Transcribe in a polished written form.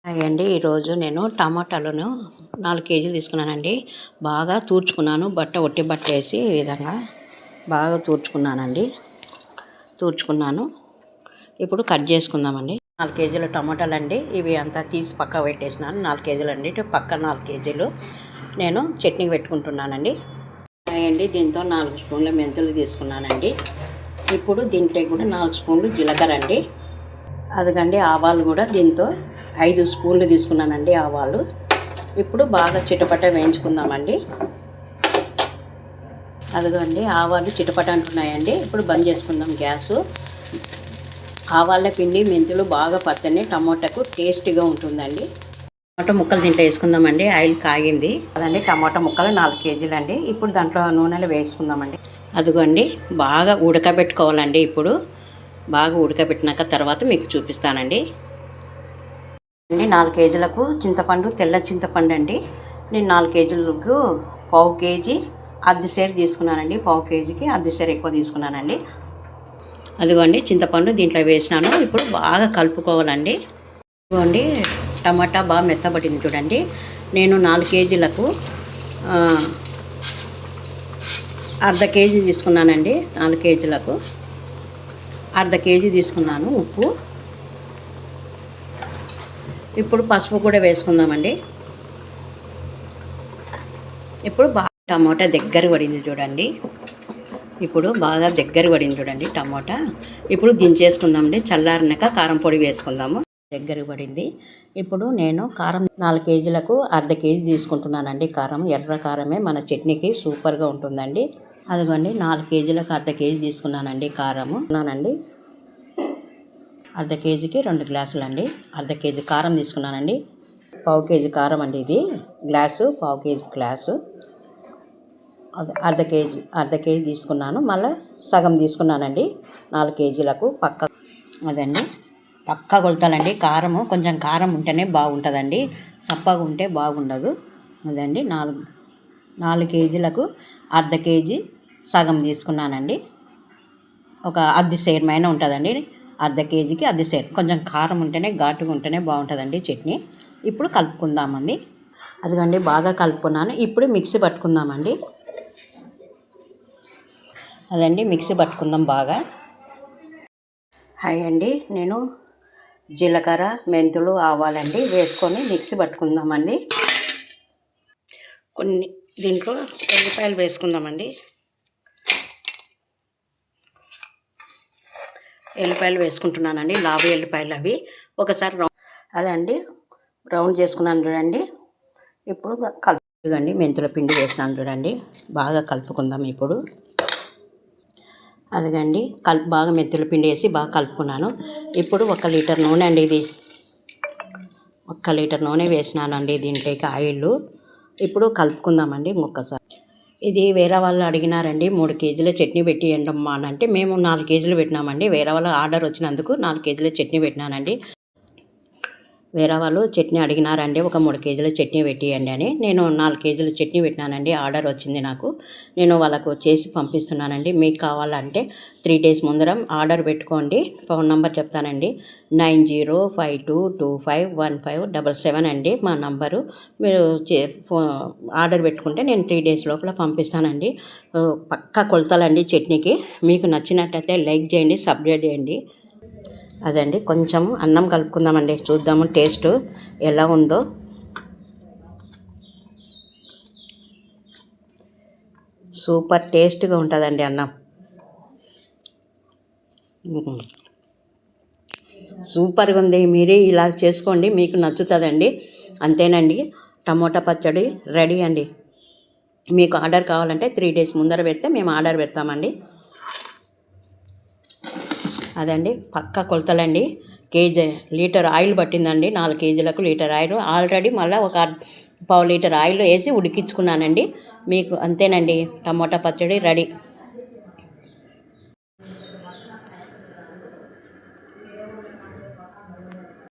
అండి ఈరోజు నేను టమాటాలను 4 కేజీలు తీసుకున్నానండి. బాగా తూర్చుకున్నాను. ఒట్టి బట్ట వేసి ఈ విధంగా బాగా తూర్చుకున్నాను. ఇప్పుడు కట్ చేసుకుందామండి. 4 కేజీల టమాటాలు అండి. ఇవి అంతా తీసి పక్క పెట్టేసినాను. 4 కేజీలు అండి. పక్క 4 కేజీలు నేను చట్నీకి పెట్టుకుంటున్నానండి. అండి దీంతో 4 స్పూన్ల మెంతులు తీసుకున్నానండి. ఇప్పుడు దీంట్లో కూడా 4 స్పూన్లు జీలకర్ర అండి. అదిగండి ఆవాలు కూడా దీంతో 5 స్పూన్లు తీసుకున్నానండి ఆవాలు. ఇప్పుడు బాగా చిటపట వేయించుకుందామండి. అదిగండి ఆవాలు చిటపట అంటున్నాయండి. ఇప్పుడు బంద్ చేసుకుందాం గ్యాసు. ఆవాల పిండి మెంతులు బాగా పట్టని టమోటాకు టేస్టీగా ఉంటుందండి. టమాటా ముక్కలు దీంట్లో వేసుకుందామండి. ఆయిల్ కాగింది అదండి. టమాటా ముక్కలు 4 కేజీలు అండి. ఇప్పుడు దాంట్లో నూనెలో వేసుకుందామండి. అదిగోండి బాగా ఉడకబెట్టుకోవాలండి. ఇప్పుడు బాగా ఉడకబెట్టినాక తర్వాత మీకు చూపిస్తానండి. 4 కేజీలకు చింతపండు, తెల్ల చింతపండు అండి. నేను 4 కేజీలకు 1/2 కేజీ అర్ధసేరు తీసుకున్నానండి. 1/2 కేజీకి అర్ధసేరు ఎక్కువ తీసుకున్నానండి. అదిగోండి చింతపండు దీంట్లో వేసినాను. ఇప్పుడు బాగా కలుపుకోవాలండి. ఇదిగోండి టమాటా బాగా మెత్తబడింది చూడండి. నేను 4 కేజీలకు అర్ధ కేజీ తీసుకున్నానండి. 4 కేజీలకు అర్ధ కేజీ తీసుకున్నాను ఉప్పు. ఇప్పుడు పసుపు కూడా వేసుకుందామండి. ఇప్పుడు బాగా టమోటా దగ్గర పడింది చూడండి. ఇప్పుడు బాగా దగ్గర పడింది చూడండి టమోటా. ఇప్పుడు దించేసుకుందామండి. చల్లారినాక కారం పొడి వేసుకుందాము. దగ్గర పడింది. ఇప్పుడు నేను కారం 4 కేజీలకు అర్ధ కేజీ తీసుకుంటున్నానండి. కారం ఎర్ర కారమే మన చట్నీకి సూపర్గా ఉంటుందండి. అదిగోండి 4 కేజీలకు అర్ధ కేజీ తీసుకున్నానండి కారము. అర్ధ కేజీకి 2 గ్లాసులు అండి. అర్ధ కేజీ కారం తీసుకున్నానండి. 1/2 కేజీ కారం అండి. ఇది గ్లాసు 1/2 కేజీ గ్లాసు. అర్ధ కేజీ తీసుకున్నాను. మళ్ళీ సగం తీసుకున్నానండి 4 కేజీలకు అదండి పక్కా కొలతాలండి. కారము కొంచెం కారం ఉంటేనే బాగుంటుందండి. సప్పగా ఉంటే బాగుండదు. అదండి 4 కేజీలకు అర్ధ కేజీ సగం తీసుకున్నానండి. ఒక అర్ధ సేరుమైన ఉంటుందండి. అర్ధ కేజీకి అర్ధ సేరు. కొంచెం కారం ఉంటేనే ఘాటుగా ఉంటేనే బాగుంటుందండి చట్నీ. ఇప్పుడు కలుపుకుందామండి. అదిగండి బాగా కలుపుకున్నాను. ఇప్పుడు మిక్సీ పట్టుకుందామండి. అదండి మిక్సీ పట్టుకుందాం బాగా. అండి నేను జీలకర్ర, మెంతులు, ఆవాలండి వేసుకొని మిక్సీ పట్టుకుందామండి. కొన్ని దీంట్లో ఎల్లిపాయలు వేసుకుందామండి. ఎల్లిపాయలు వేసుకుంటున్నానండి. లావు ఎల్లిపాయలు అవి. ఒకసారి అదండి రౌండ్ చేసుకున్నాను చూడండి. ఇప్పుడు కలుపుకండి. మెంతుల పిండి వేసినాను చూడండి. బాగా కలుపుకుందాం ఇప్పుడు. అదిగండి బాగా మెంతుల పిండి వేసి బాగా కలుపుకున్నాను. ఇప్పుడు 1 లీటర్ నూనె అండి. ఇది 1 లీటర్ నూనె వేసినానండి దీంట్లోకి ఆయిల్. ఇప్పుడు కలుపుకుందామండి ఒక్కసారి. ఇది వేరే వాళ్ళు అడిగినారండి 3 కేజీల చట్నీ పెట్టి ఎండమ్మా అని అంటే మేము 4 కేజీలు పెట్టినామండి. వేరే వాళ్ళ ఆర్డర్ వచ్చినందుకు 4 కేజీల చట్నీ పెట్టినానండి. వేరే వాళ్ళు చట్నీ అడిగినారండి ఒక 3 కేజీల చట్నీ పెట్టియండి అని. నేను 4 కేజీల చట్నీ పెట్టినానండి. ఆర్డర్ వచ్చింది నాకు. నేను వాళ్ళకు చేసి పంపిస్తున్నానండి. మీకు కావాలంటే 3 డేస్ ముందర ఆర్డర్ పెట్టుకోండి. ఫోన్ నెంబర్ చెప్తానండి. 9052251577 అండి మా నంబరు. మీరు ఆర్డర్ పెట్టుకుంటే నేను 3 డేస్ లోపల పంపిస్తానండి. పక్కా కొలతలండి చట్నీకి. మీకు నచ్చినట్టయితే లైక్ చేయండి, సబ్స్క్రైబ్ చేయండి. అదండి కొంచెం అన్నం కలుపుకుందామండి. చూద్దాము టేస్ట్ ఎలా ఉందో. సూపర్ టేస్ట్గా ఉంటుందండి అన్నం. సూపర్గా ఉంది. మీరే ఇలా చేసుకోండి, మీకు నచ్చుతుందండి. అంతేనండి. టమోటా పచ్చడి రెడీ అండి. మీకు ఆర్డర్ కావాలంటే 3 డేస్ ముందర పెడితే మేము ఆర్డర్ పెడతామండి. అదండి పక్కా కొలతలండి. లీటర్ ఆయిల్ పట్టిందండి. 4 కేజీలకు లీటర్ ఆయిల్. ఆల్రెడీ మళ్ళీ ఒక 1/2 లీటర్ ఆయిల్ వేసి ఉడికించుకున్నానండి. మీకు అంతేనండి. టమోటా పచ్చడి రెడీ.